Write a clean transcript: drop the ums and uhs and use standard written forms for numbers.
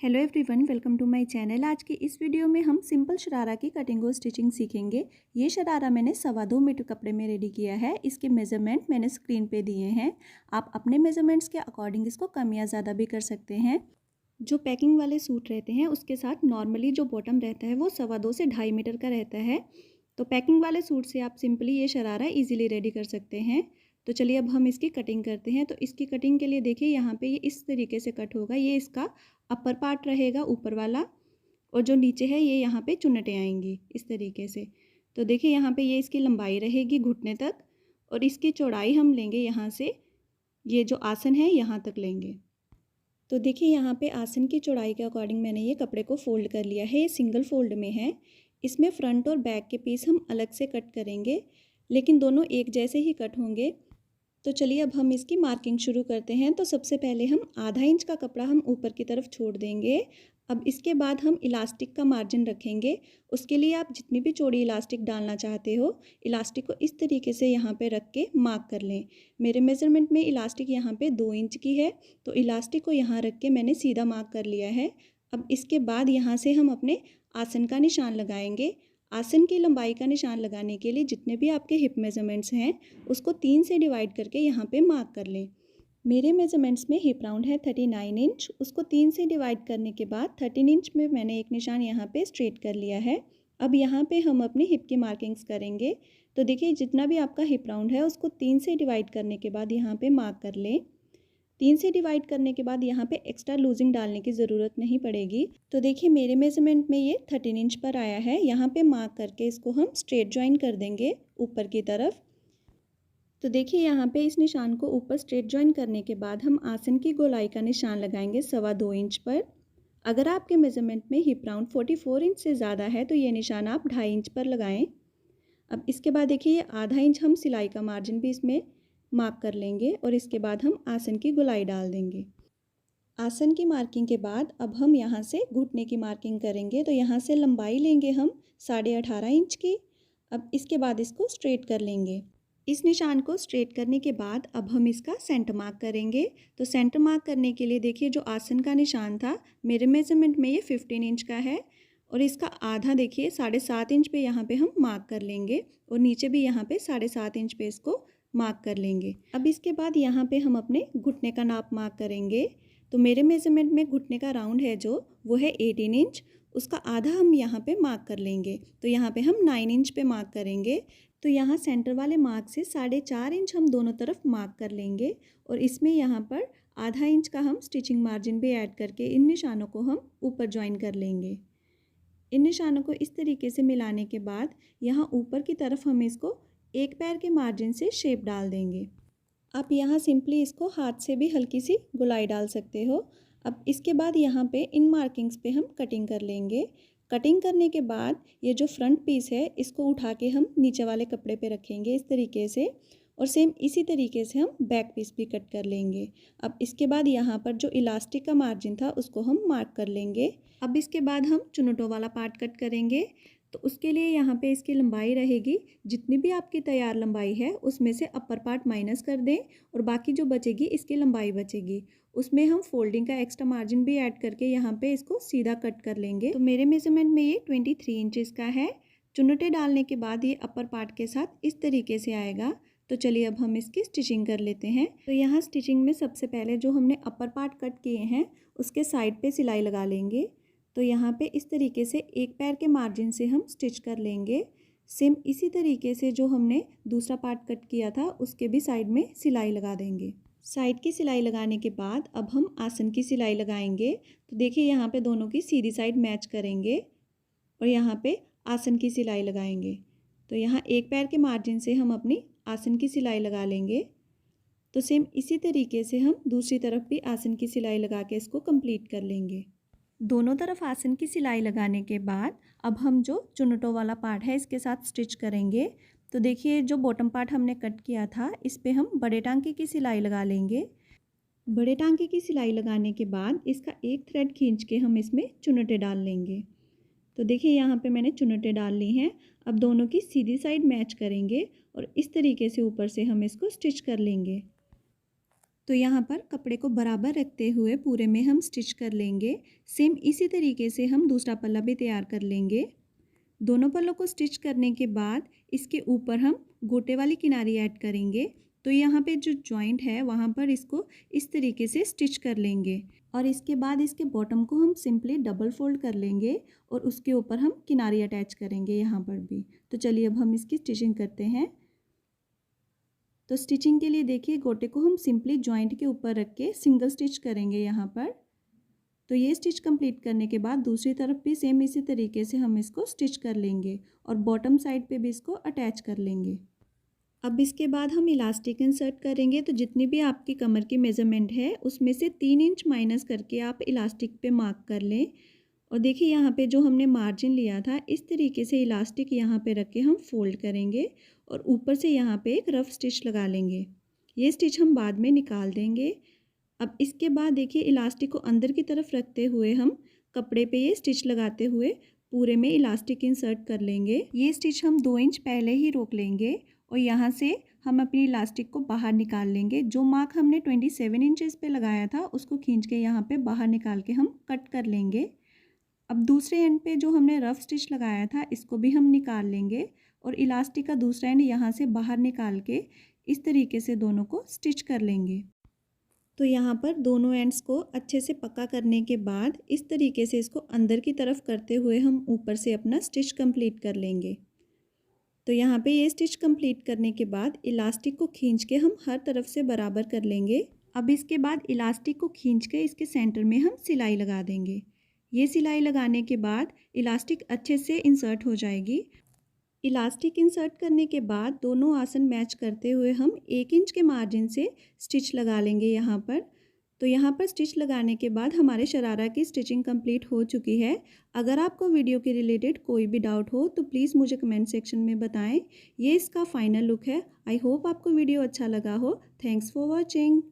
Hello everyone, welcome to my channel. आज की इस वीडियो में हम सिंपल शरारा की कटिंग और स्टिचिंग सीखेंगे। ये शरारा मैंने 2.25 मीटर कपड़े में रेडी किया है। इसके मेज़रमेंट मैंने स्क्रीन पे दिए हैं। आप अपने मेज़रमेंट्स के अकॉर्डिंग इसको कम या ज़्यादा भी कर सकते हैं। जो पैकिंग वाले सूट रहते हैं उसके साथ नॉर्मली जो बॉटम रहता है वो 2.25 से 2.5 मीटर का रहता है। तो पैकिंग वाले सूट से आप सिंपली ये शरारा ईजिली रेडी कर सकते हैं। तो चलिए अब हम इसकी कटिंग करते हैं। तो इसकी कटिंग के लिए देखिए यहाँ पे ये इस तरीके से कट होगा। ये इसका अपर पार्ट रहेगा ऊपर वाला, और जो नीचे है ये यहाँ पे चुन्नटें आएंगी इस तरीके से। तो देखिए यहाँ पे ये इसकी लंबाई रहेगी घुटने तक, और इसकी चौड़ाई हम लेंगे यहाँ से, ये जो आसन है यहाँ तक लेंगे। तो देखिए यहाँ पे आसन की चौड़ाई के अकॉर्डिंग मैंने ये कपड़े को फोल्ड कर लिया है। ये सिंगल फोल्ड में है। इसमें फ्रंट और बैक के पीस हम अलग से कट करेंगे, लेकिन दोनों एक जैसे ही कट होंगे। तो चलिए अब हम इसकी मार्किंग शुरू करते हैं। तो सबसे पहले हम आधा इंच का कपड़ा हम ऊपर की तरफ छोड़ देंगे। अब इसके बाद हम इलास्टिक का मार्जिन रखेंगे। उसके लिए आप जितनी भी चौड़ी इलास्टिक डालना चाहते हो, इलास्टिक को इस तरीके से यहाँ पे रख के मार्क कर लें। मेरे मेज़रमेंट में इलास्टिक यहाँ पे 2 इंच की है, तो इलास्टिक को यहाँ रख के मैंने सीधा मार्क कर लिया है। अब इसके बाद यहाँ से हम अपने आसन का निशान लगाएंगे। आसन की लंबाई का निशान लगाने के लिए जितने भी आपके हिप मेज़रमेंट्स हैं उसको 3 से डिवाइड करके यहाँ पे मार्क कर लें। मेरे मेज़रमेंट्स में हिप राउंड है 39 इंच। उसको 3 से डिवाइड करने के बाद 13 इंच में मैंने एक निशान यहाँ पे स्ट्रेट कर लिया है। अब यहाँ पे हम अपनी हिप की मार्किंग्स करेंगे। तो देखिए जितना भी आपका हिप राउंड है उसको 3 से डिवाइड करने के बाद यहाँ पे मार्क कर लें। 3 से डिवाइड करने के बाद यहाँ पे एक्स्ट्रा लूजिंग डालने की ज़रूरत नहीं पड़ेगी। तो देखिए मेरे मेज़रमेंट में ये 13 इंच पर आया है। यहाँ पे मार्क करके इसको हम स्ट्रेट जॉइन कर देंगे ऊपर की तरफ। तो देखिए यहाँ पे इस निशान को ऊपर स्ट्रेट जॉइन करने के बाद हम आसन की गोलाई का निशान लगाएंगे 2.25 इंच पर। अगर आपके मेज़रमेंट में हिप राउंड 44 इंच से ज़्यादा है तो ये निशान आप 2.5 इंच पर लगाएं। अब इसके बाद देखिए ये आधा इंच हम सिलाई का मार्जिन भी इसमें मार्क कर लेंगे, और इसके बाद हम आसन की गोलाई डाल देंगे। आसन की मार्किंग के बाद अब हम यहाँ से घुटने की मार्किंग करेंगे। तो यहाँ से लंबाई लेंगे हम 18.5 इंच की। अब इसके बाद इसको स्ट्रेट कर लेंगे। इस निशान को स्ट्रेट करने के बाद अब हम इसका सेंटर मार्क करेंगे। तो सेंटर मार्क करने के लिए देखिए जो आसन का निशान था मेरे मेज़रमेंट में ये 15 इंच का है, और इसका आधा देखिए 7.5 इंच पे यहाँ पे हम मार्क कर लेंगे, और नीचे भी यहाँ पे 7.5 इंच पे इसको मार्क कर लेंगे। अब इसके बाद यहाँ पे हम अपने घुटने का नाप मार्क करेंगे। तो मेरे मेज़रमेंट में घुटने का राउंड है जो वो है 18 इंच। उसका आधा हम यहाँ पे मार्क कर लेंगे। तो यहाँ पे हम 9 इंच पे मार्क करेंगे। तो यहाँ सेंटर वाले मार्क से 4.5 इंच हम दोनों तरफ मार्क कर लेंगे, और इसमें यहाँ पर आधा इंच का हम स्टिचिंग मार्जिन भी ऐड करके इन निशानों को हम ऊपर ज्वाइन कर लेंगे। इन निशानों को इस तरीके से मिलाने के बाद यहाँ ऊपर की तरफ हम इसको एक पैर के मार्जिन से शेप डाल देंगे। आप यहाँ सिंपली इसको हाथ से भी हल्की सी गोलाई डाल सकते हो। अब इसके बाद यहाँ पे इन मार्किंग्स पे हम कटिंग कर लेंगे। कटिंग करने के बाद ये जो फ्रंट पीस है इसको उठा के हम नीचे वाले कपड़े पे रखेंगे इस तरीके से, और सेम इसी तरीके से हम बैक पीस भी कट कर लेंगे। अब इसके बाद यहाँ पर जो इलास्टिक का मार्जिन था उसको हम मार्क कर लेंगे। अब इसके बाद हम चुन्नटों वाला पार्ट कट करेंगे। तो उसके लिए यहाँ पे इसकी लंबाई रहेगी, जितनी भी आपकी तैयार लंबाई है उसमें से अपर पार्ट माइनस कर दें, और बाकी जो बचेगी इसकी लंबाई बचेगी उसमें हम फोल्डिंग का एक्स्ट्रा मार्जिन भी ऐड करके यहाँ पे इसको सीधा कट कर लेंगे। तो मेरे मेज़रमेंट में ये 23 इंचेस का है। चुन्नटे डालने के बाद ये अपर पार्ट के साथ इस तरीके से आएगा। तो चलिए अब हम इसकी स्टिचिंग कर लेते हैं। तो यहाँ स्टिचिंग में सबसे पहले जो हमने अपर पार्ट कट किए हैं उसके साइड पे सिलाई लगा लेंगे। तो यहाँ पे इस तरीके से एक पैर के मार्जिन से हम स्टिच कर लेंगे। सेम इसी तरीके से जो हमने दूसरा पार्ट कट किया था उसके भी साइड में सिलाई लगा देंगे। साइड की सिलाई लगाने के बाद अब हम आसन की सिलाई लगाएंगे। तो देखिए यहाँ पे दोनों की सीधी साइड मैच करेंगे, और यहाँ पे आसन की सिलाई लगाएंगे। तो यहाँ एक पैर के मार्जिन से हम अपनी आसन की सिलाई लगा लेंगे। तो सेम इसी तरीके से हम दूसरी तरफ भी आसन की सिलाई लगा के इसको कंप्लीट कर लेंगे। दोनों तरफ आसन की सिलाई लगाने के बाद अब हम जो चुन्नटों वाला पार्ट है इसके साथ स्टिच करेंगे। तो देखिए जो बॉटम पार्ट हमने कट किया था इस पे हम बड़े टांके की सिलाई लगा लेंगे। बड़े टांके की सिलाई लगाने के बाद इसका एक थ्रेड खींच के हम इसमें चुन्नटे डाल लेंगे। तो देखिए यहाँ पे मैंने चुन्नटे डाल ली हैं। अब दोनों की सीधी साइड मैच करेंगे और इस तरीके से ऊपर से हम इसको स्टिच कर लेंगे। तो यहाँ पर कपड़े को बराबर रखते हुए पूरे में हम स्टिच कर लेंगे। सेम इसी तरीके से हम दूसरा पल्ला भी तैयार कर लेंगे। दोनों पल्लों को स्टिच करने के बाद इसके ऊपर हम गोटे वाली किनारी ऐड करेंगे। तो यहाँ पे जो जॉइंट है वहाँ पर इसको इस तरीके से स्टिच कर लेंगे और इसके बाद इसके बॉटम को हम सिंपली डबल फोल्ड कर लेंगे और उसके ऊपर हम किनारी अटैच करेंगे यहाँ पर भी। तो चलिए अब हम इसकी स्टिचिंग करते हैं। तो स्टिचिंग के लिए देखिए गोटे को हम सिंपली जॉइंट के ऊपर रख के सिंगल स्टिच करेंगे यहाँ पर। तो ये स्टिच कंप्लीट करने के बाद दूसरी तरफ भी सेम इसी तरीके से हम इसको स्टिच कर लेंगे और बॉटम साइड पे भी इसको अटैच कर लेंगे। अब इसके बाद हम इलास्टिक इंसर्ट करेंगे। तो जितनी भी आपकी कमर की मेज़रमेंट है उसमें से 3 इंच माइनस करके आप इलास्टिक पे मार्क कर लें। और देखिए यहाँ पे जो हमने मार्जिन लिया था इस तरीके से इलास्टिक यहाँ पे रख के हम फोल्ड करेंगे और ऊपर से यहाँ पे एक रफ स्टिच लगा लेंगे। ये स्टिच हम बाद में निकाल देंगे। अब इसके बाद देखिए इलास्टिक को अंदर की तरफ रखते हुए हम कपड़े पे ये स्टिच लगाते हुए पूरे में इलास्टिक इंसर्ट कर लेंगे। ये स्टिच हम 2 इंच पहले ही रोक लेंगे और यहाँ से हम अपनी इलास्टिक को बाहर निकाल लेंगे। जो मार्क हमने 27 इंचेस पे लगाया था उसको खींच के यहाँ पे बाहर निकाल के हम कट कर लेंगे। अब दूसरे एंड पे जो हमने रफ स्टिच लगाया था इसको भी हम निकाल लेंगे और इलास्टिक का दूसरा एंड यहाँ से बाहर निकाल के इस तरीके से दोनों को स्टिच कर लेंगे। तो यहाँ पर दोनों एंड्स को अच्छे से पक्का करने के बाद इस तरीके से इसको अंदर की तरफ करते हुए हम ऊपर से अपना स्टिच कंप्लीट कर लेंगे। तो यहाँ पे ये स्टिच कंप्लीट करने के बाद इलास्टिक को खींच के हम हर तरफ से बराबर कर लेंगे। अब इसके बाद इलास्टिक को खींच के इसके सेंटर में हम सिलाई लगा देंगे। ये सिलाई लगाने के बाद इलास्टिक अच्छे से इंसर्ट हो जाएगी। इलास्टिक इंसर्ट करने के बाद दोनों आसन मैच करते हुए हम 1 इंच के मार्जिन से स्टिच लगा लेंगे यहाँ पर। तो यहाँ पर स्टिच लगाने के बाद हमारे शरारा की स्टिचिंग कंप्लीट हो चुकी है। अगर आपको वीडियो के रिलेटेड कोई भी डाउट हो तो प्लीज़ मुझे कमेंट सेक्शन में बताएं। ये इसका फाइनल लुक है। आई होप आपको वीडियो अच्छा लगा हो। Thanks for watching.